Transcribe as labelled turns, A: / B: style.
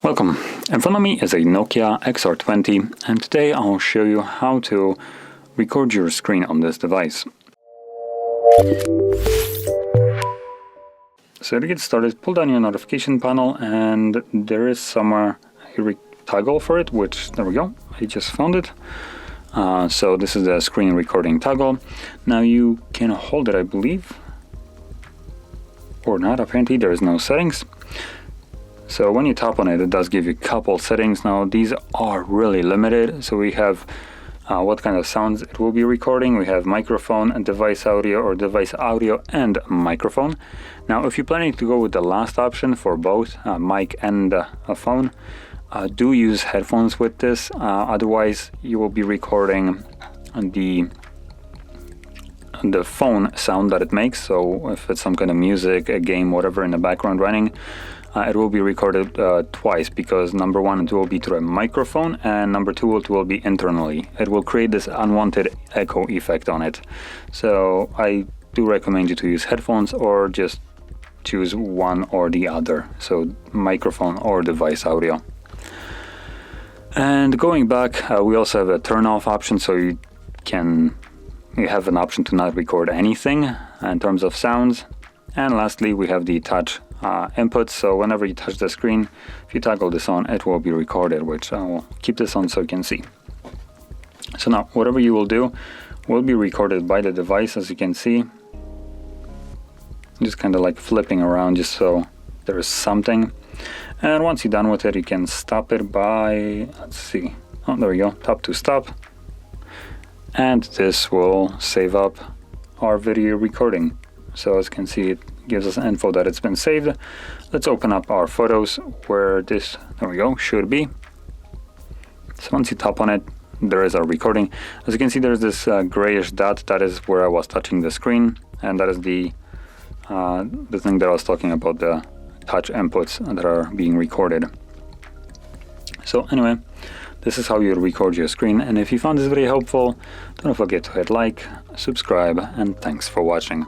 A: Welcome. In front of me is a Nokia XR20 and today I'll show you how to record your screen on this device. So to get started, pull down your notification panel and there is somewhere a toggle for it, which, there we go, I just found it. So this is the screen recording toggle. Now you can hold it, I believe, or not. Apparently there is no settings. So when you tap on it, it does give you a couple settings. Now these are really limited. So we have what kind of sounds it will be recording. We have microphone and device audio, or device audio and microphone. Now if you're planning to go with the last option for both mic and a phone, do use headphones with this. Otherwise you will be recording the phone sound that it makes. So if it's some kind of music, a game, whatever in the background running, it will be recorded twice, because number one, it will be through a microphone, and number two, it will be internally. It will create this unwanted echo effect on it. So I do recommend you to use headphones or just choose one or the other. So microphone or device audio. And going back, we also have a turn off option, so you have an option to not record anything in terms of sounds. And lastly, we have the touch input. So whenever you touch the screen, if you toggle this on, it will be recorded, which I will keep this on so you can see. So now whatever you will do will be recorded by the device, as you can see. Just kind of like flipping around just so there is something. And once you're done with it, you can stop it by, let's see, oh, there we go, tap to stop. And this will save up our video recording. So as you can see, it gives us info that it's been saved. Let's open up our photos where this, there we go, should be. So once you tap on it, there is our recording. As you can see, there's this grayish dot. That is where I was touching the screen, and that is the thing that I was talking about, the touch inputs that are being recorded. So anyway, this is how you record your screen, and if you found this video helpful, don't forget to hit like, subscribe, and thanks for watching.